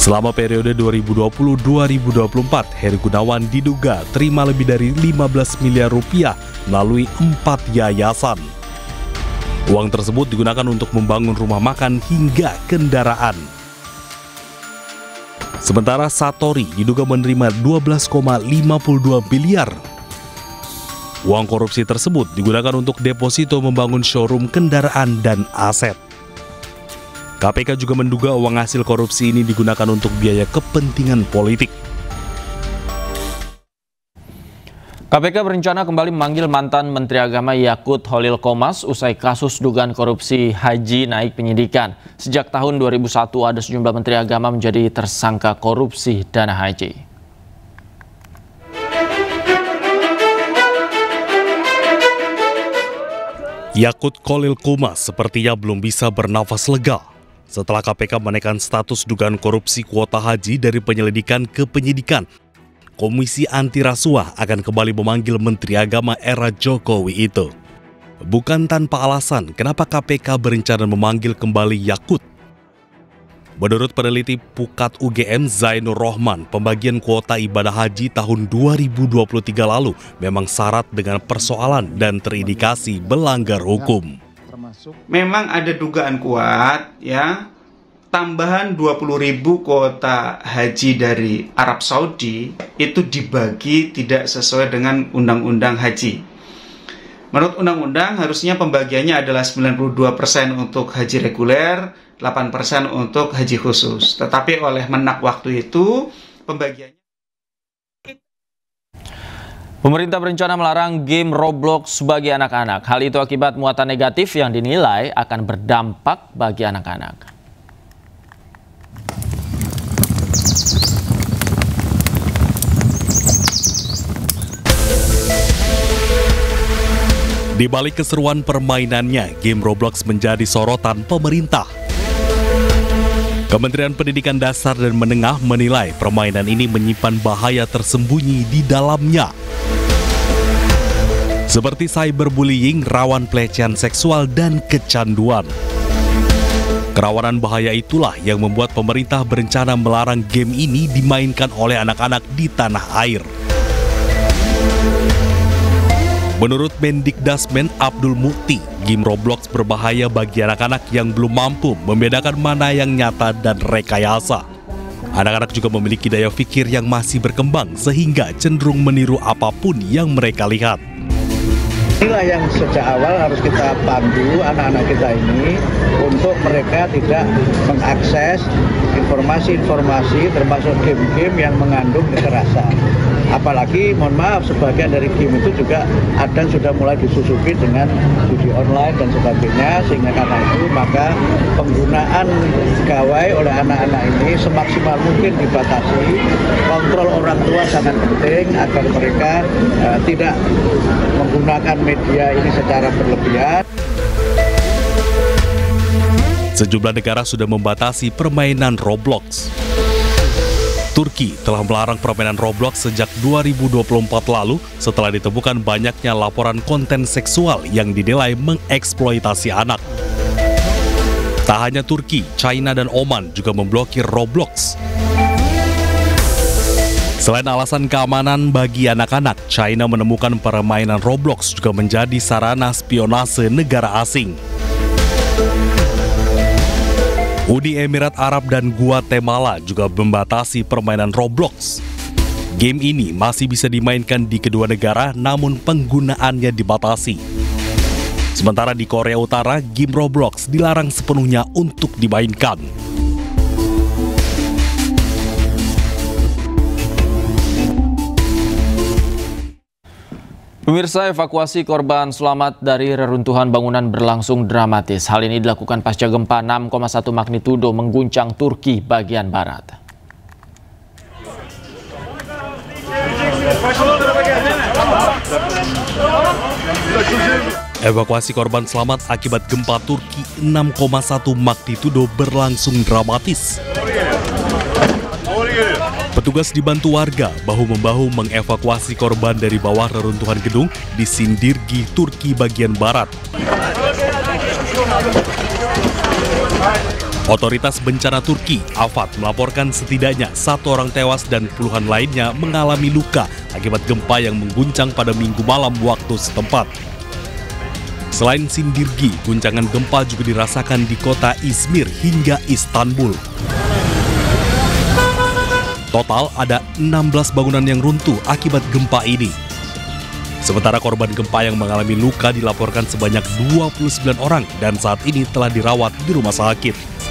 Selama periode 2020-2024, Heri Gunawan diduga terima lebih dari 15 miliar rupiah melalui 4 yayasan. Uang tersebut digunakan untuk membangun rumah makan hingga kendaraan. Sementara Satori diduga menerima 12,52 miliar. Uang korupsi tersebut digunakan untuk deposito membangun showroom kendaraan dan aset. KPK juga menduga uang hasil korupsi ini digunakan untuk biaya kepentingan politik. KPK berencana kembali memanggil mantan Menteri Agama Yakut Holil Qomas usai kasus dugaan korupsi haji naik penyidikan. Sejak tahun 2001 ada sejumlah Menteri Agama menjadi tersangka korupsi dana haji. Yakut Holil Qomas sepertinya belum bisa bernafas lega setelah KPK menaikkan status dugaan korupsi kuota haji dari penyelidikan ke penyidikan. Komisi Anti Rasuah akan kembali memanggil Menteri Agama era Jokowi itu. Bukan tanpa alasan kenapa KPK berencana memanggil kembali Yakut. Menurut peneliti Pukat UGM Zainur Rohman, pembagian kuota ibadah haji tahun 2023 lalu memang syarat dengan persoalan dan terindikasi melanggar hukum. Memang ada dugaan kuat ya, tambahan 20.000 kuota haji dari Arab Saudi itu dibagi tidak sesuai dengan undang-undang haji. Menurut undang-undang harusnya pembagiannya adalah 92% untuk haji reguler, 8% untuk haji khusus. Tetapi oleh Menak waktu itu pembagiannya. Pemerintah berencana melarang game Roblox bagi anak-anak. Hal itu akibat muatan negatif yang dinilai akan berdampak bagi anak-anak. Di balik keseruan permainannya, game Roblox menjadi sorotan pemerintah. Kementerian Pendidikan Dasar dan Menengah menilai permainan ini menyimpan bahaya tersembunyi di dalamnya. Seperti cyberbullying, rawan pelecehan seksual, dan kecanduan. Kerawanan bahaya itulah yang membuat pemerintah berencana melarang game ini dimainkan oleh anak-anak di tanah air. Menurut Mendikdasmen Abdul Mukti, game Roblox berbahaya bagi anak-anak yang belum mampu membedakan mana yang nyata dan rekayasa. Anak-anak juga memiliki daya pikir yang masih berkembang sehingga cenderung meniru apapun yang mereka lihat. Inilah yang sejak awal harus kita pandu anak-anak kita ini untuk mereka tidak mengakses informasi-informasi termasuk game-game yang mengandung kekerasan. Apalagi, mohon maaf, sebagian dari game itu juga ada sudah mulai disusupi dengan judi online dan sebagainya, sehingga karena itu maka penggunaan gawai oleh anak-anak ini semaksimal mungkin dibatasi. Kontrol orang tua sangat penting agar mereka tidak menggunakan media ini secara berlebihan. Sejumlah negara sudah membatasi permainan Roblox. Turki telah melarang permainan Roblox sejak 2024 lalu setelah ditemukan banyaknya laporan konten seksual yang dinilai mengeksploitasi anak. Tak hanya Turki, China dan Oman juga memblokir Roblox. Selain alasan keamanan bagi anak-anak, China menemukan permainan Roblox juga menjadi sarana spionase negara asing. Uni Emirat Arab dan Guatemala juga membatasi permainan Roblox. Game ini masih bisa dimainkan di kedua negara, namun penggunaannya dibatasi. Sementara di Korea Utara, game Roblox dilarang sepenuhnya untuk dimainkan. Pemirsa, evakuasi korban selamat dari reruntuhan bangunan berlangsung dramatis. Hal ini dilakukan pasca gempa 6,1 magnitudo mengguncang Turki bagian barat. Evakuasi korban selamat akibat gempa Turki 6,1 magnitudo berlangsung dramatis. Petugas dibantu warga bahu-membahu mengevakuasi korban dari bawah reruntuhan gedung di Sindirgi, Turki bagian barat. Otoritas bencana Turki, AFAD, melaporkan setidaknya 1 orang tewas dan puluhan lainnya mengalami luka akibat gempa yang mengguncang pada Minggu malam waktu setempat. Selain Sindirgi, guncangan gempa juga dirasakan di kota Izmir hingga Istanbul. Total ada 16 bangunan yang runtuh akibat gempa ini. Sementara korban gempa yang mengalami luka dilaporkan sebanyak 29 orang dan saat ini telah dirawat di rumah sakit.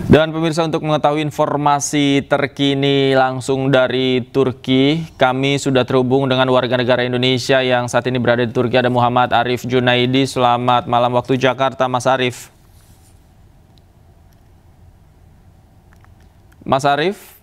Dan pemirsa, untuk mengetahui informasi terkini langsung dari Turki, kami sudah terhubung dengan warga negara Indonesia yang saat ini berada di Turki. Ada Muhammad Arif Junaidi. Selamat malam waktu Jakarta, Mas Arif. Mas Arif?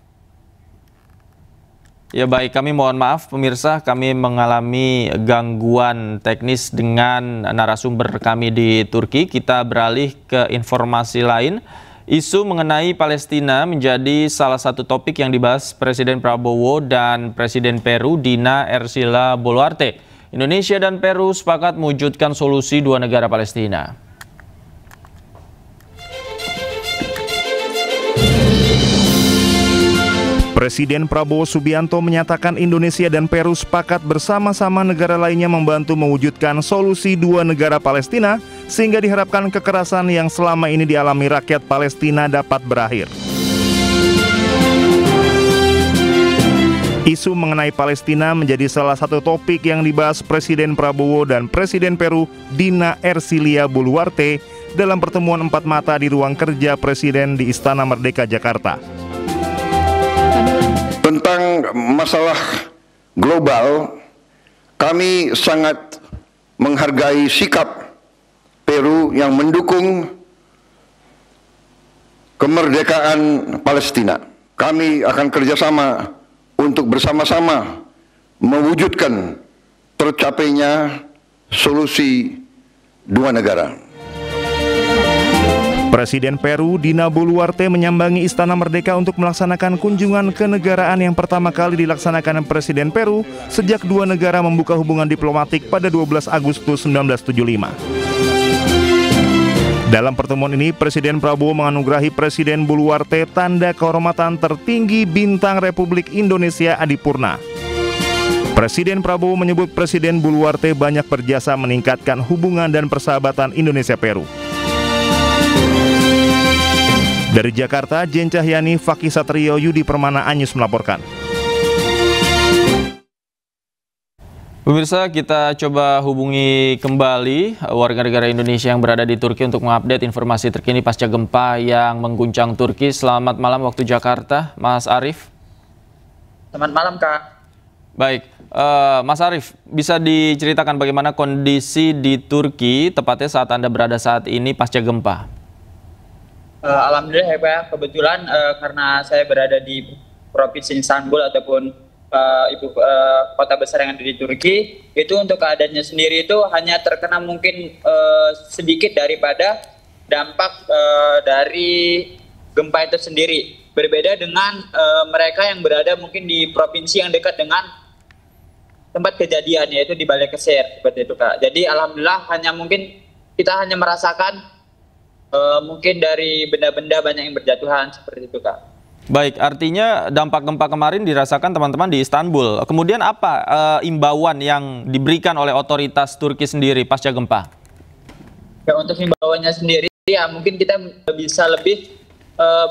Ya baik, kami mohon maaf pemirsa, kami mengalami gangguan teknis dengan narasumber kami di Turki. Kita beralih ke informasi lain. Isu mengenai Palestina menjadi salah satu topik yang dibahas Presiden Prabowo dan Presiden Peru Dina Ercilla Boluarte. Indonesia dan Peru sepakat mewujudkan solusi dua negara Palestina. Presiden Prabowo Subianto menyatakan Indonesia dan Peru sepakat bersama-sama negara lainnya membantu mewujudkan solusi dua negara Palestina sehingga diharapkan kekerasan yang selama ini dialami rakyat Palestina dapat berakhir. Isu mengenai Palestina menjadi salah satu topik yang dibahas Presiden Prabowo dan Presiden Peru Dina Ercilla Boluarte dalam pertemuan 4 mata di ruang kerja Presiden di Istana Merdeka, Jakarta. Tentang masalah global, kami sangat menghargai sikap Peru yang mendukung kemerdekaan Palestina. Kami akan kerjasama untuk bersama-sama mewujudkan tercapainya solusi dua negara. Presiden Peru Dina Boluarte menyambangi Istana Merdeka untuk melaksanakan kunjungan kenegaraan yang pertama kali dilaksanakan Presiden Peru sejak dua negara membuka hubungan diplomatik pada 12 Agustus 1975. Dalam pertemuan ini, Presiden Prabowo menganugerahi Presiden Boluarte tanda kehormatan tertinggi Bintang Republik Indonesia Adipurna. Presiden Prabowo menyebut Presiden Boluarte banyak berjasa meningkatkan hubungan dan persahabatan Indonesia-Peru. Dari Jakarta, Jen Cahyani, Fakih Satrio, Yudi Permana, Anyus melaporkan. Pemirsa, kita coba hubungi kembali warga negara Indonesia yang berada di Turki untuk mengupdate informasi terkini pasca gempa yang mengguncang Turki. Selamat malam waktu Jakarta, Mas Arief. Selamat malam, Kak. Baik, Mas Arief, bisa diceritakan bagaimana kondisi di Turki, tepatnya saat Anda berada saat ini pasca gempa? Alhamdulillah ya Pak, kebetulan karena saya berada di Provinsi Istanbul ataupun kota besar yang ada di Turki, itu untuk keadaannya sendiri itu hanya terkena mungkin sedikit daripada dampak dari gempa itu sendiri. Berbeda dengan mereka yang berada mungkin di provinsi yang dekat dengan tempat kejadian, yaitu di Balıkesir, seperti itu Kak. Jadi alhamdulillah kita hanya merasakan mungkin dari benda-benda banyak yang berjatuhan, seperti itu Kak. Baik, artinya dampak gempa kemarin dirasakan teman-teman di Istanbul. Kemudian apa imbauan yang diberikan oleh otoritas Turki sendiri pasca gempa? Ya, untuk imbauannya sendiri ya mungkin kita bisa lebih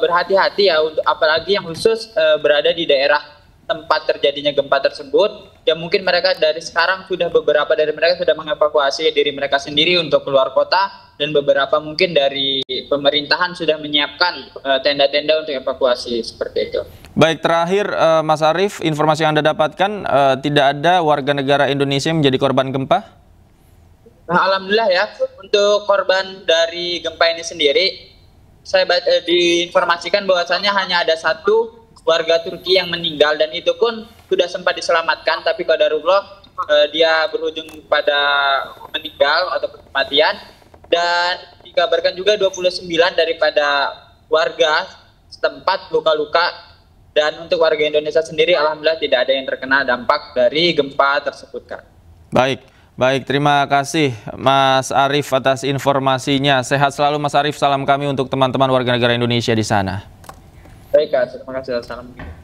berhati-hati ya, untuk apalagi yang khusus berada di daerah tempat terjadinya gempa tersebut. Ya mungkin mereka dari sekarang beberapa dari mereka sudah mengevakuasi diri mereka sendiri untuk keluar kota, dan beberapa mungkin dari pemerintahan sudah menyiapkan tenda-tenda untuk evakuasi, seperti itu. Baik, terakhir Mas Arief, informasi yang Anda dapatkan tidak ada warga negara Indonesia yang menjadi korban gempa? Nah, alhamdulillah ya, untuk korban dari gempa ini sendiri, saya diinformasikan bahwasannya hanya ada satu warga Turki yang meninggal, dan itu pun sudah sempat diselamatkan, tapi qadarullah dia berujung pada meninggal atau kematian. Dan dikabarkan juga 29 daripada warga setempat luka-luka. Dan untuk warga Indonesia sendiri alhamdulillah tidak ada yang terkena dampak dari gempa tersebut, Kak. Baik, terima kasih Mas Arief atas informasinya. Sehat selalu Mas Arief, salam kami untuk teman-teman warga negara Indonesia di sana. Baik Kak, terima kasih. Assalamualaikum.